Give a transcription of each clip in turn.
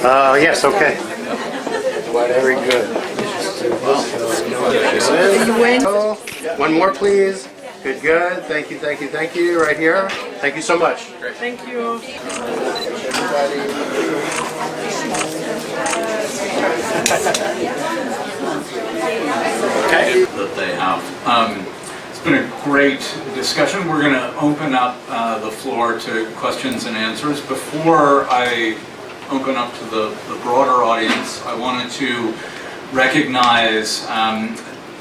Yes, okay. Very good. One more, please. Good, good. Thank you, thank you, thank you. Right here. Thank you so much. Thank you. Okay. That they have. It's been a great discussion. We're going to open up the floor to questions and answers. Before I open up to the broader audience, I wanted to recognize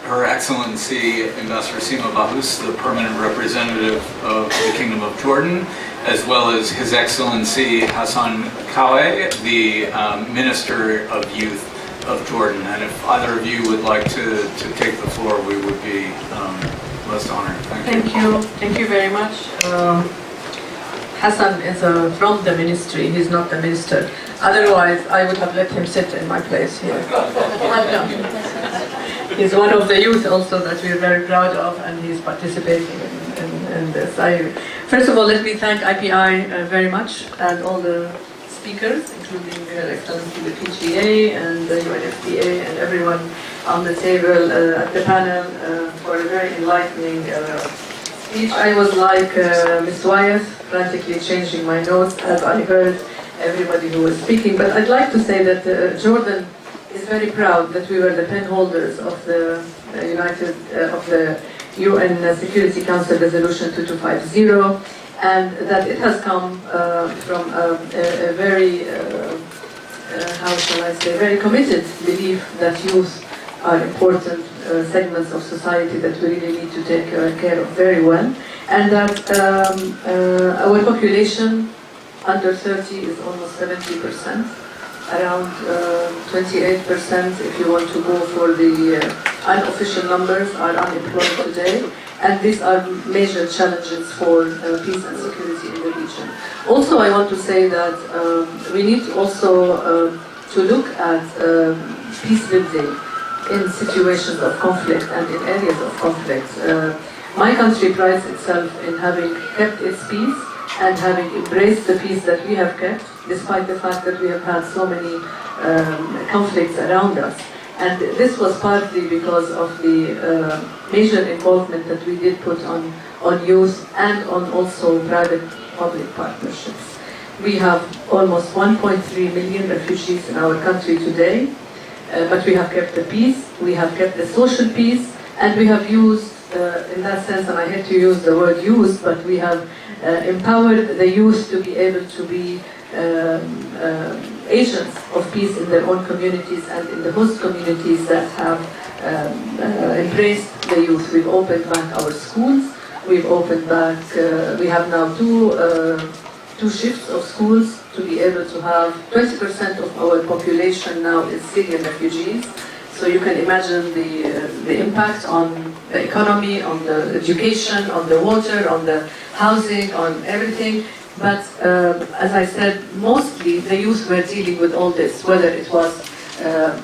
Her Excellency Ambassador Sima Bahous, the permanent representative of the Kingdom of Jordan, as well as His Excellency Hassan Kaweh, the Minister of Youth of Jordan. And if either of you would like to take the floor, we would be most honored. Thank you. Thank you very much. Hassan is from the ministry, he's not the minister. Otherwise, I would have let him sit in my place here. He's one of the youth also that we're very proud of, and he's participating in this. First of all, let me thank IPI very much, and all the speakers, including Her Excellency the PGA and the UNFPA and everyone on the table at the panel for a very enlightening speech. I was like Ms. Wyeth, frantically changing my notes as I heard everybody who was speaking. But I'd like to say that Jordan is very proud that we were the pen holders of the UN Security Council Resolution 2250, and that it has come from a very, how shall I say, very committed belief that youth are important segments of society that we really need to take care of very well, and that our population under 30 is almost 70%, around 28% if you want to go for the unofficial numbers are unemployed today, and these are major challenges for peace and security in the region. Also, I want to say that we need also to look at peace building in situations of conflict and in areas of conflict. My country prides itself in having kept its peace and having embraced the peace that we have kept, despite the fact that we have had so many conflicts around us. And this was partly because of the major involvement that we did put on youth and on also private-public partnerships. We have almost 1.3 million refugees in our country today, but we have kept the peace, we have kept the social peace, and we have used, in that sense, and I hate to use the word use, but we have empowered the youth to be able to be agents of peace in their own communities and in the host communities that have embraced the youth. We've opened back our schools, we've opened back, we have now two shifts of schools to be able to have 20% of our population now is Syrian refugees. So you can imagine the impact on the economy, on the education, on the water, on the housing, on everything. But as I said, mostly the youth were dealing with all this, whether it was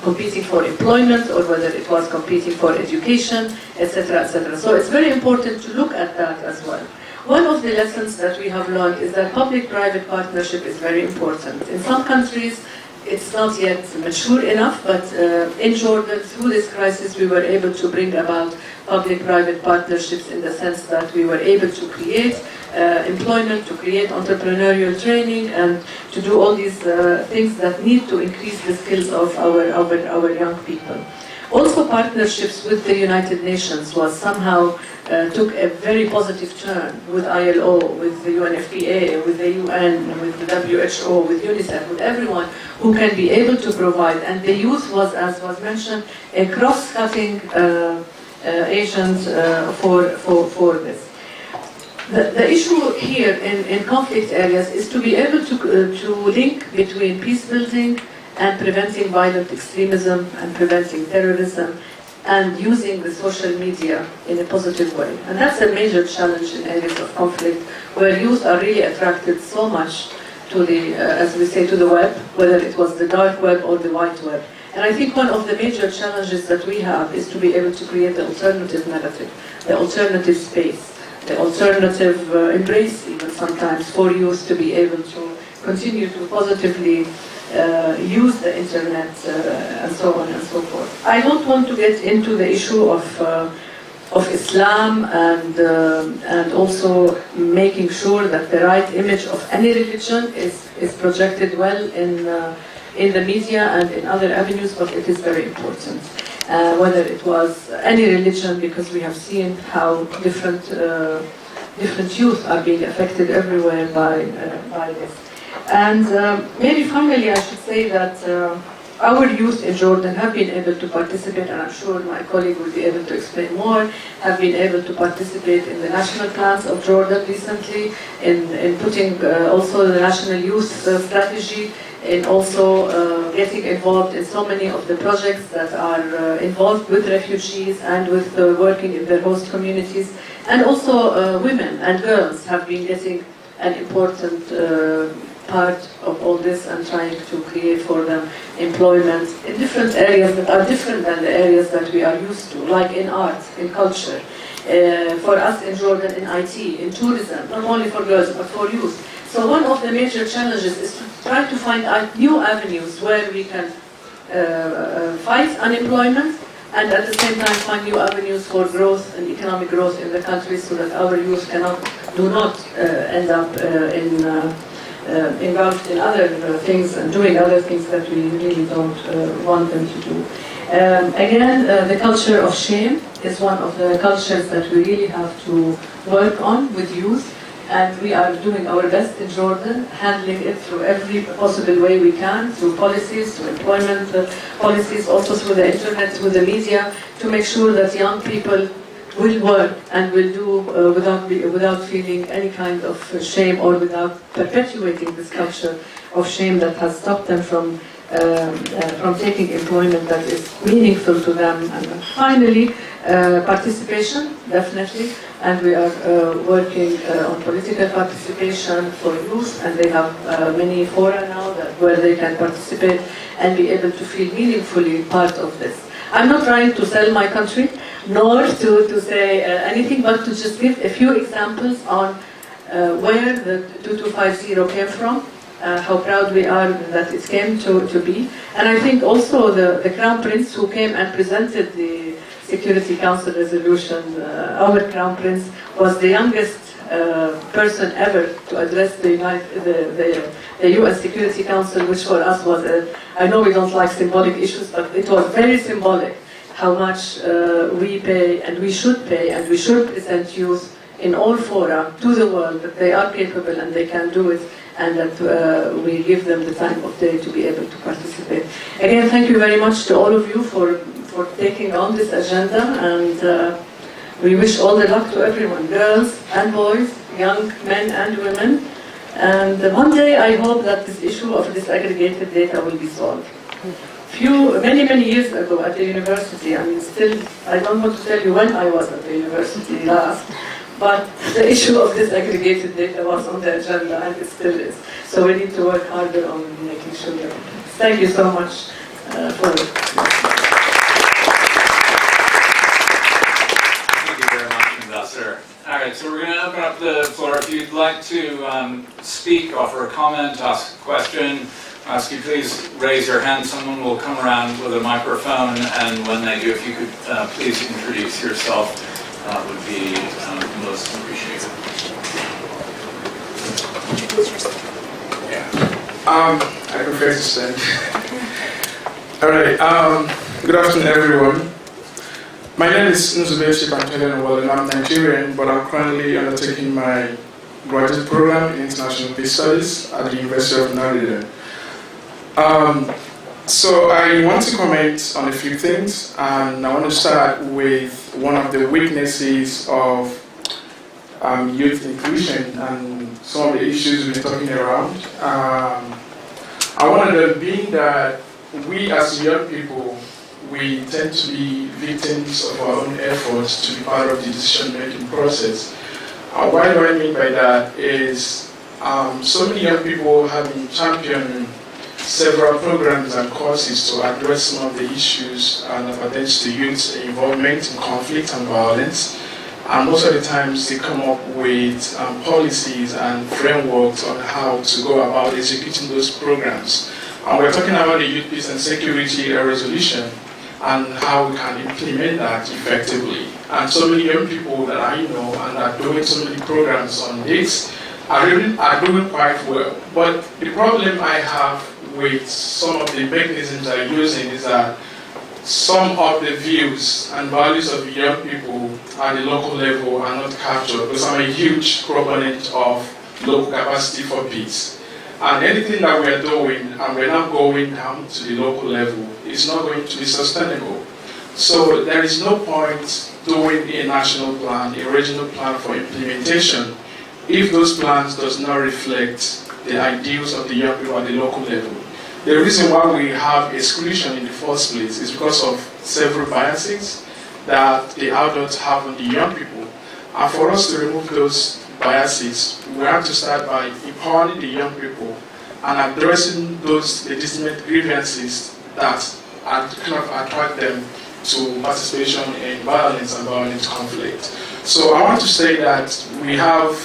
competing for employment or whether it was competing for education, etc., etc. So it's very important to look at that as well. One of the lessons that we have learned is that public-private partnership is very important. In some countries, it's not yet mature enough, but in Jordan, through this crisis, we were able to bring about public-private partnerships in the sense that we were able to create employment, to create entrepreneurial training, and to do all these things that need to increase the skills of our young people. Also, partnerships with the United Nations was somehow took a very positive turn with ILO, with the UNFPA, with the UN, with the WHO, with UNICEF, with everyone who can be able to provide. And the youth was, as was mentioned, a cross-cutting agent for this. The issue here in conflict areas is to be able to link between peace building and preventing violent extremism and preventing terrorism and using the social media in a positive way. And that's a major challenge in areas of conflict where youth are really attracted so much to the, as we say, to the web, whether it was the dark web or the white web. And I think one of the major challenges that we have is to be able to create the alternative narrative, the alternative space, the alternative embrace even sometimes for youth to be able to continue to positively use the internet and so on and so forth. I don't want to get into the issue of Islam and also making sure that the right image of any religion is projected well in the media and in other avenues, but it is very important. Whether it was any religion, because we have seen how different youth are being affected everywhere by this. And maybe finally I should say that our youth in Jordan have been able to participate, and I'm sure my colleague will be able to explain more, have been able to participate in the national plans of Jordan recently, in putting also the national youth strategy, in also getting involved in so many of the projects that are involved with refugees and with working in their host communities. And also women and girls have been getting an important part of all this and trying to create for them employment in different areas that are different than the areas that we are used to, like in art, in culture. For us in Jordan, in IT, in tourism, not only for girls but for youth. So one of the major challenges is to try to find out new avenues where we can fight unemployment and at the same time find new avenues for growth and economic growth in the country so that our youth do not end up engulfed in other things and doing other things that we really don't want them to do. Again, the culture of shame is one of the cultures that we really have to work on with youth, and we are doing our best in Jordan, handling it through every possible way we can, through policies, through employment policies, also through the internet, through the media, to make sure that young people will work and will do without feeling any kind of shame or without perpetuating this culture of shame that has stopped them from taking employment that is meaningful to them. And finally, participation, definitely, and we are working on political participation for youth, and they have many fora now where they can participate and be able to feel meaningfully part of this. I'm not trying to sell my country, nor to say anything, but to just give a few examples on where the 2250 came from, how proud we are that it came to be. And I think also the Crown Prince who came and presented the Security Council resolution, our Crown Prince was the youngest person ever to address the UN Security Council, which for us was I know we don't like symbolic issues, but it was very symbolic how much we pay and we should present youth in all fora to the world that they are capable and they can do it, and that we give them the time of day to be able to participate. Again, thank you very much to all of you for taking on this agenda, and we wish all the luck to everyone, girls and boys, young men and women. And one day I hope that this issue of disaggregated data will be solved. Many years ago at the university, I mean still, I don't want to tell you when I was at the university last, but the issue of disaggregated data was on the agenda and it still is. So we need to work harder on making sure that. Thank you so much for it. All right, so we're going to open up the floor. If you'd like to speak, offer a comment, ask a question, ask you please raise your hand. Someone will come around with a microphone, and when they do, if you could please introduce yourself, that would be most appreciated. I prefer to stand. All right, good afternoon, everyone. My name is Nzube Shipantele, and I'm Nigerian, but I'm currently undertaking my graduate program in International Peace Studies at the University of Maryland. So I want to comment on a few things, and I want to start with one of the weaknesses of youth inclusion and some of the issues we've been talking around. One of them being that we as young people, we tend to be victims of our own efforts to be part of the decision-making process. What do I mean by that is so many young people have been championing several programs and courses to address some of the issues that pertains to youth involvement in conflict and violence. And most of the times they come up with policies and frameworks on how to go about executing those programs. And we're talking about the Youth Peace and Security resolution and how we can implement that effectively. And so many young people that I know and are doing so many programs on this are doing quite well. But the problem I have with some of the mechanisms I'm using is that some of the views and values of young people at the local level are not captured, because I'm a huge proponent of local capacity for peace. And anything that we're doing, and we're not going down to the local level, is not going to be sustainable. So there is no point doing a national plan, a regional plan for implementation, if those plans does not reflect the ideals of the young people at the local level. The reason why we have exclusion in the first place is because of several biases that the adults have on the young people. And for us to remove those biases, we have to start by empowering the young people and addressing those legitimate grievances that kind of attract them to participation in violence and violent conflict. So I want to say that we have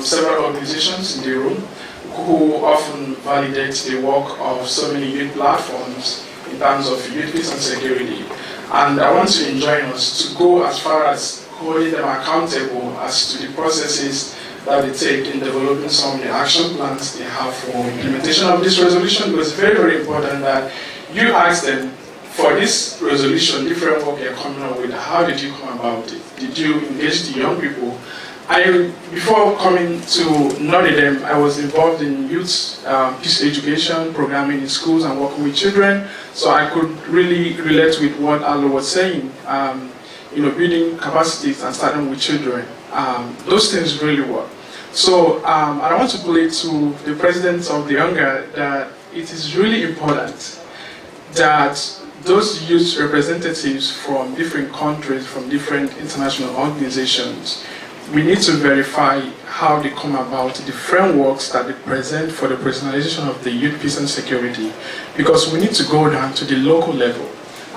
several organizations in the room who often validate the work of so many youth platforms in terms of youth peace and security. And I want to enjoin us to go as far as holding them accountable as to the processes that they take in developing some of the action plans they have for implementation of this resolution. Because it's very, very important that you ask them, for this resolution, different work you're coming up with, how did you come about it? Did you engage the young people? Before coming to Nottingham, I was involved in youth peace education, programming in schools and working with children, so I could really relate with what Alo was saying, building capacities and starting with children. Those things really work. So I want to play to the president of the UNGA that it is really important that those youth representatives from different countries, from different international organizations, we need to verify how they come about, the frameworks that they present for the personalization of the youth peace and security, because we need to go down to the local level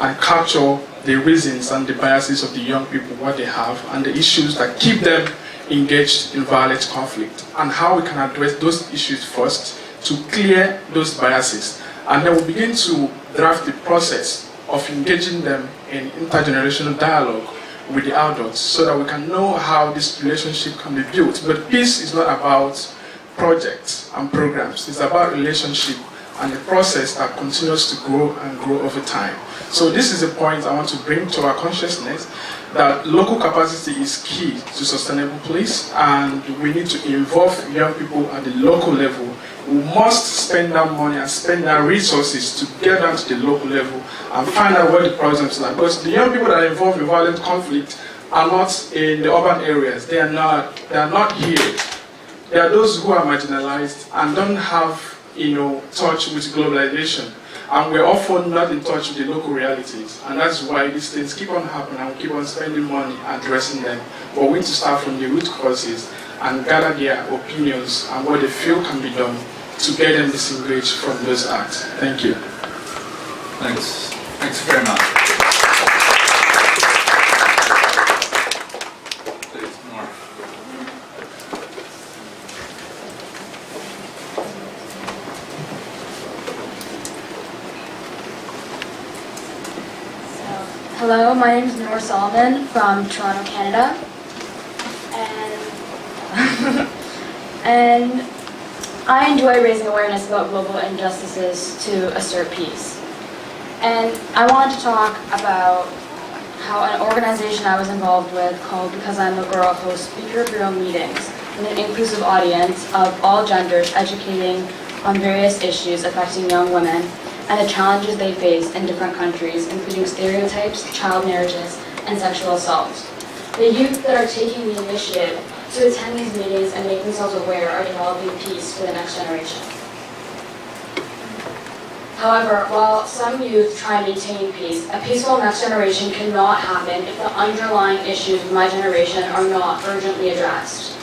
and capture the reasons and the biases of the young people, what they have, and the issues that keep them engaged in violent conflict, and how we can address those issues first to clear those biases. And then we'll begin to draft the process of engaging them in intergenerational dialogue with the adults so that we can know how this relationship can be built. But peace is not about projects and programs. It's about relationship and a process that continues to grow and grow over time. So this is a point I want to bring to our consciousness, that local capacity is key to sustainable peace, and we need to involve young people at the local level. We must spend that money and spend our resources to get down to the local level and find out where the problems are. Because the young people that are involved in violent conflict are not in the urban areas. They are not here. They are those who are marginalized and don't have, touch with globalization. And we're often not in touch with the local realities. And that's why these things keep on happening and we keep on spending money addressing them. But we need to start from the root causes and gather their opinions and what they feel can be done to get them disengaged from those acts. Thank you. Thanks. Thanks very much. Please, more. Hello, my name is Noor Solomon from Toronto, Canada. And I enjoy raising awareness about global injustices to assert peace. And I wanted to talk about how an organization I was involved with called Because I'm a Girl hosts behavioral meetings with an inclusive audience of all genders, educating on various issues affecting young women and the challenges they face in different countries, including stereotypes, child marriages, and sexual assault. The youth that are taking the initiative to attend these meetings and make themselves aware are developing peace for the next generation. However, while some youth try and maintain peace, a peaceful next generation cannot happen if the underlying issues of my generation are not urgently addressed.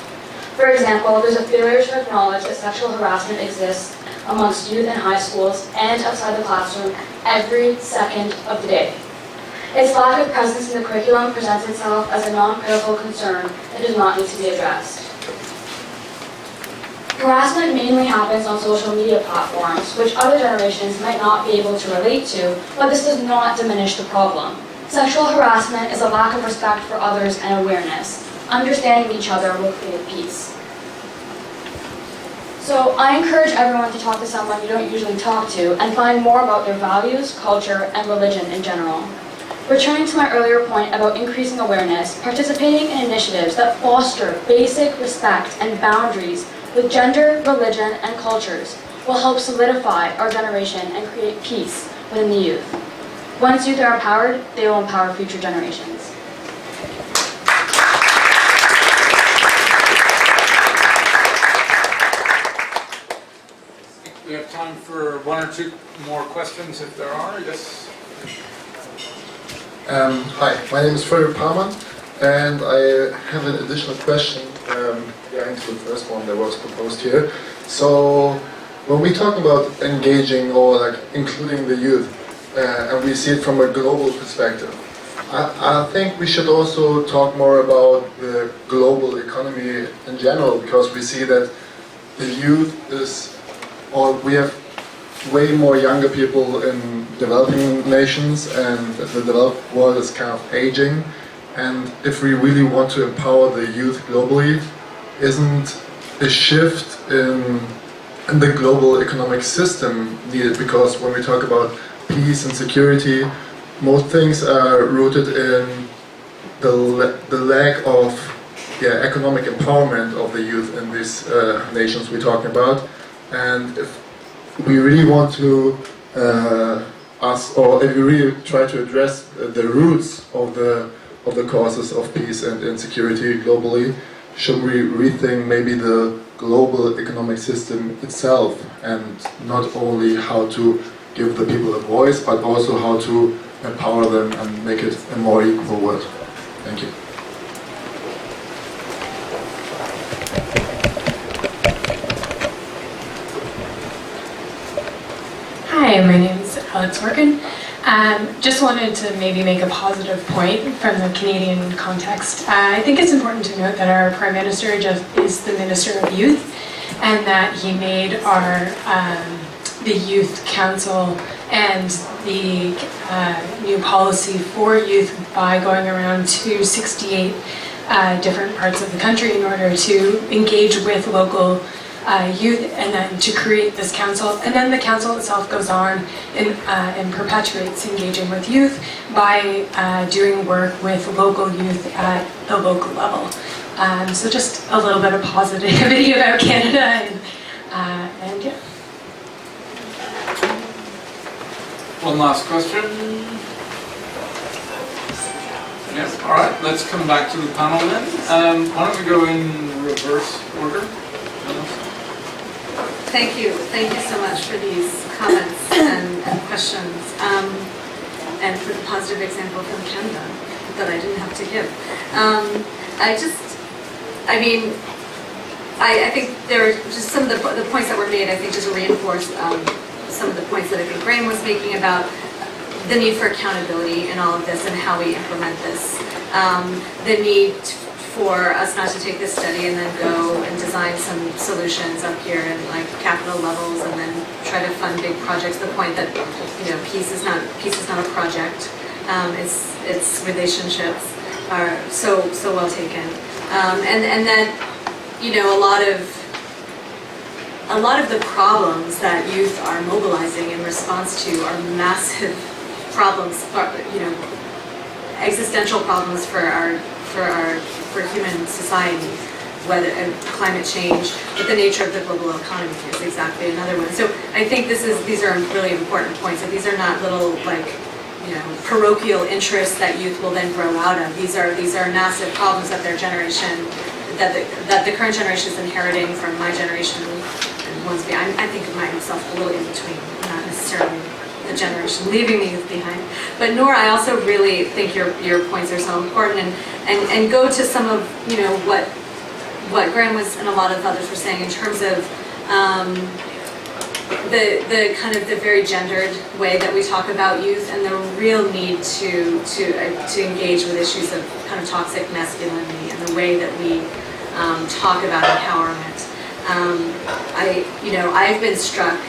For example, there's a failure to acknowledge that sexual harassment exists amongst youth in high schools and outside the classroom every second of the day. Its lack of presence in the curriculum presents itself as a non-critical concern that does not need to be addressed. Harassment mainly happens on social media platforms, which other generations might not be able to relate to, but this does not diminish the problem. Sexual harassment is a lack of respect for others and awareness. Understanding each other will create peace. So I encourage everyone to talk to someone you don't usually talk to and find more about their values, culture, and religion in general. Returning to my earlier point about increasing awareness, participating in initiatives that foster basic respect and boundaries with gender, religion, and cultures will help solidify our generation and create peace within the youth. Once youth are empowered, they will empower future generations. We have time for one or two more questions if there are. Yes. Hi, my name is Frederick Palmer, and I have an additional question regarding to the first one that was proposed here. So, when we talk about engaging or like including the youth, and we see it from a global perspective, I think we should also talk more about the global economy in general, because we see that the youth is, or we have way more younger people in developing nations, and the developed world is kind of aging. And if we really want to empower the youth globally, isn't a shift in the global economic system needed? Because when we talk about peace and security, most things are rooted in the lack of economic empowerment of the youth in these nations we're talking about. And if we really want to if we really try to address the roots of the causes of peace and insecurity globally, should we rethink maybe the global economic system itself, and not only how to give the people a voice, but also how to empower them and make it a more equal world? Thank you. Hi, my name is Alex Workin. Just wanted to maybe make a positive point from the Canadian context. I think it's important to note that our Prime Minister is the Minister of Youth, and that he made our the Youth Council and the new policy for youth by going around to 68 different parts of the country in order to engage with local youth, and then to create this council. And then the council itself goes on and perpetuates engaging with youth by doing work with local youth at the local level. So just a little bit of positivity about Canada, and yeah. One last question. Yes, all right, let's come back to the panel then. Why don't we go in reverse order? Thank you so much for these comments and questions, and for the positive example from Canada that I didn't have to give. I think there are just some of the points that were made, I think just reinforce some of the points that I think Graham was making about the need for accountability in all of this and how we implement this. The need for us not to take this study and then go and design some solutions up here in like capital levels and then try to fund big projects. The point that peace is not a project. Its relationships are so well taken, and that a lot of the problems that youth are mobilizing in response to are massive problems, existential problems for human society, whether climate change, but the nature of the global economy is exactly another one. So I think these are really important points. That these are not little parochial interests that youth will then grow out of. These are massive problems that their generation, that the current generation is inheriting from my generation and ones behind. I think of myself a little in between, not necessarily the generation leaving the youth behind. But Nora, I also really think your points are so important, and go to some of what Graham was and a lot of others were saying in terms of the kind of the very gendered way that we talk about youth, and the real need to engage with issues of kind of toxic masculinity and the way that we talk about empowerment. I've been struck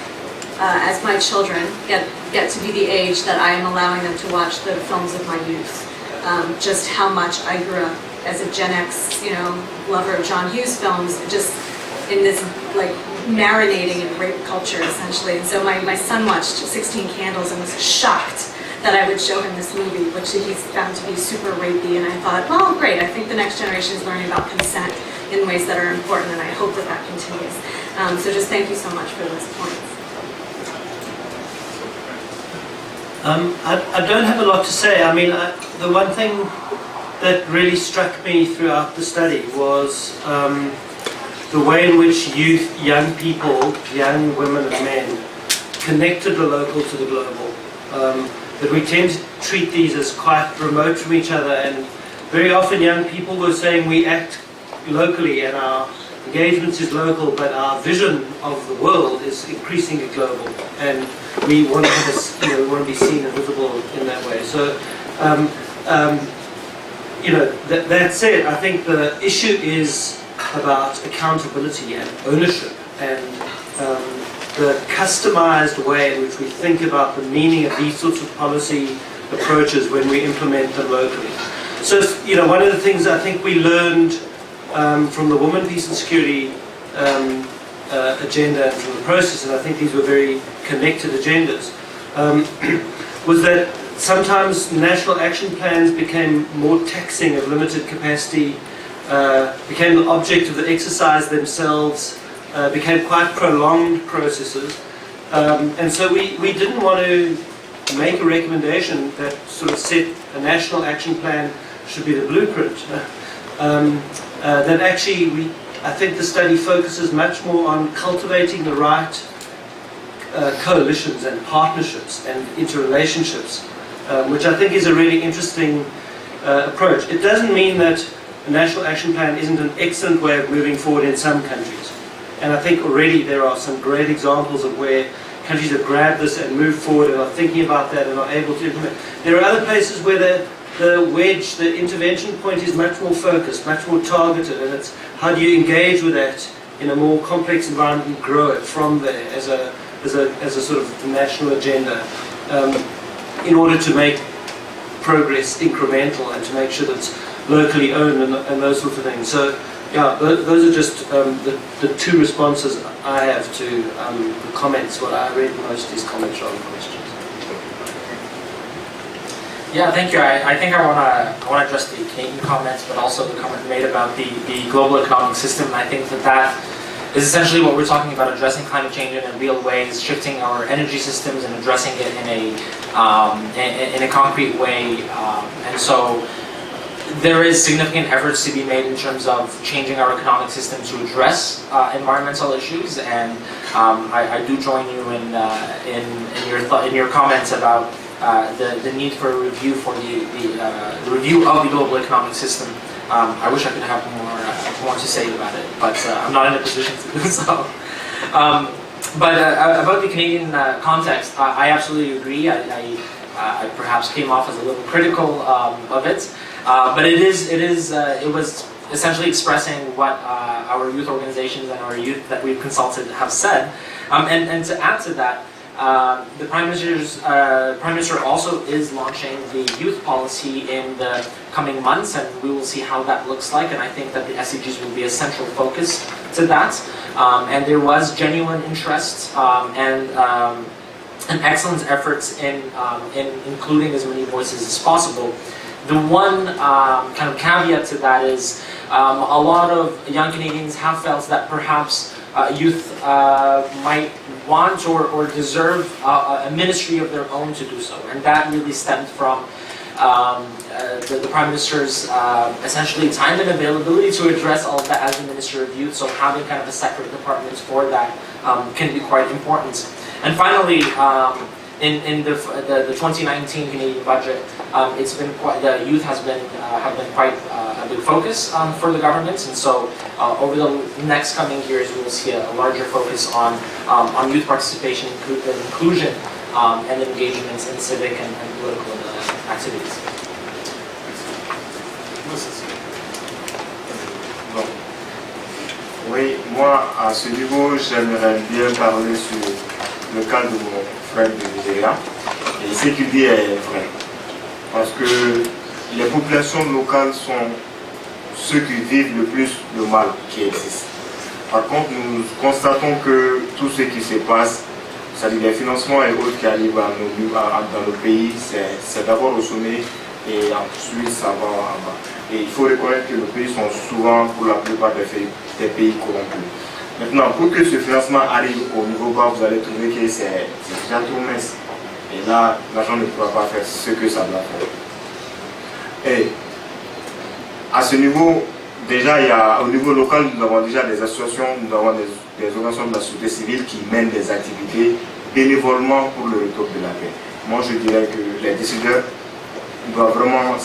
as my children get to be the age that I am allowing them to watch the films of my youth. Just how much I grew up as a Gen X, lover of John Hughes films, just in this like marinating in rape culture essentially. And so my son watched 16 Candles and was shocked that I would show him this movie, which he's found to be super rapey. And I thought, well, great. I think the next generation is learning about consent in ways that are important, and I hope that continues. So just thank you so much for those points. I don't have a lot to say. I mean, the one thing that really struck me throughout the study was the way in which youth, young people, young women and men connected the local to the global. That we tend to treat these as quite remote from each other, and very often young people were saying we act locally and our engagement is local, but our vision of the world is increasingly global, and we want to have we want to be seen and visible in that way. So, that said, I think the issue is about accountability and ownership, and the customized way in which we think about the meaning of these sorts of policy approaches when we implement them locally. So, one of the things I think we learned from the Women, Peace and Security agenda and from the process, and I think these were very connected agendas, was that sometimes national action plans became more taxing of limited capacity, became the object of the exercise themselves, became quite prolonged processes, and so we didn't want to make a recommendation that sort of said a national action plan should be the blueprint. That actually, I think the study focuses much more on cultivating the right coalitions and partnerships and interrelationships, which I think is a really interesting approach. It doesn't mean that a national action plan isn't an excellent way of moving forward in some countries. And I think already there are some great examples of where countries have grabbed this and moved forward and are thinking about that and are able to implement. There are other places where the wedge, the intervention point is much more focused, much more targeted, and it's how do you engage with that in a more complex environment and grow it from there as a sort of national agenda in order to make progress incremental and to make sure that it's locally owned and those sorts of things. So yeah, those are just the two responses I have to the comments. What I read most is comments rather than questions. Yeah, thank you. I think I want to address the Canadian comments, but also the comment made about the global economic system. And I think that is essentially what we're talking about, addressing climate change in real ways, shifting our energy systems and addressing it in a concrete way. And so there is significant efforts to be made in terms of changing our economic system to address environmental issues. And I do join you in your comments about the need for a review for the review of the global economic system. I wish I could have more to say about it, but I'm not in a position to do so. But about the Canadian context, I absolutely agree. I perhaps came off as a little critical of it, but it was essentially expressing what our youth organizations and our youth that we've consulted have said. And to add to that, the Prime Minister also is launching the youth policy in the coming months, and we will see how that looks like. And I think that the SDGs will be a central focus to that. And there was genuine interest and excellent efforts in including as many voices as possible. The one kind of caveat to that is a lot of young Canadians have felt that perhaps youth might want or deserve a ministry of their own to do so, and that really stemmed from the Prime Minister's essentially time and availability to address all of that as the Minister of Youth, so having kind of a separate department for that can be quite important. And finally, in the 2019 Canadian budget, it's been quite, the youth have been quite a big focus for the government, and so over the next coming years we will see a larger focus on youth participation, inclusion, and engagement in civic and political activities. Oui, moi, à ce niveau, j'aimerais bien parler sur le cas de mon frère du Nigeria. Et ce qu'il dit est vrai. Parce que les populations locales sont ceux qui vivent le plus le mal qui existe. Par contre, nous constatons que tout ce qui se passe, c'est-à-dire les financements et autres qui arrivent dans le pays, c'est d'abord au sommet et ensuite ça va en bas. Et il faut reconnaître que nos pays sont souvent, pour la plupart des pays corrompus. Maintenant, pour que ce financement arrive au niveau bas, vous allez trouver que c'est déjà trop mince. Et là, l'argent ne pourra pas faire ce que ça doit faire. Et à ce niveau, déjà, au niveau local, nous avons déjà des associations, nous avons des organisations de la société civile qui mènent des activités bénévolement pour le retour de la paix. Moi, je dirais que les décideurs doivent vraiment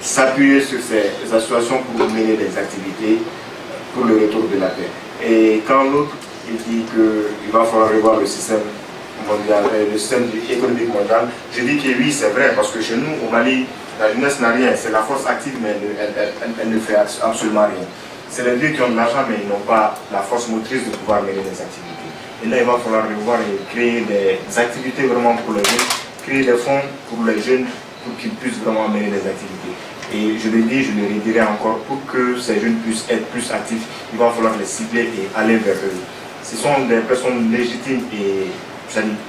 s'appuyer sur ces associations pour mener des activités pour le retour de la paix. Et quand l'autre il dit qu'il va falloir revoir le système mondial, le système économique mondial, je dis que oui, c'est vrai, parce que chez nous, au Mali, la jeunesse n'a rien, c'est la force active, mais elle ne fait absolument rien. C'est les vieux qui ont de l'argent, mais ils n'ont pas la force motrice de pouvoir mener des activités. Et là, il va falloir revoir et créer des activités vraiment pour les jeunes, créer des fonds pour les jeunes, pour qu'ils puissent vraiment mener des activités. Et je le dis, je le redirai encore, pour que ces jeunes puissent être plus actifs, il va falloir les cibler et aller vers eux. Ce sont des personnes légitimes et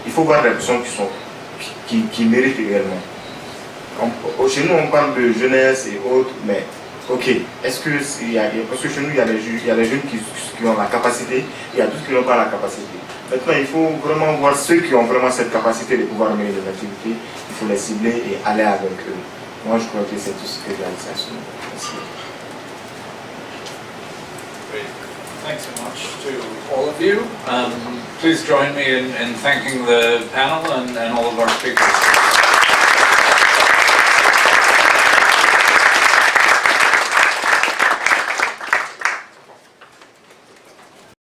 il faut voir des personnes qui méritent également. Chez nous, on parle de jeunesse et autres, mais ok, est-ce que parce que chez nous, il y a des jeunes qui ont la capacité, il y a d'autres qui n'ont pas la capacité. Maintenant, il faut vraiment voir ceux qui ont vraiment cette capacité de pouvoir mener des activités, il faut les cibler et aller avec eux. Moi, je crois que c'est tout ce que j'ai à dire à ce moment. Merci. Great. Thanks so much to all of you. Please join me in thanking the panel and all of our speakers.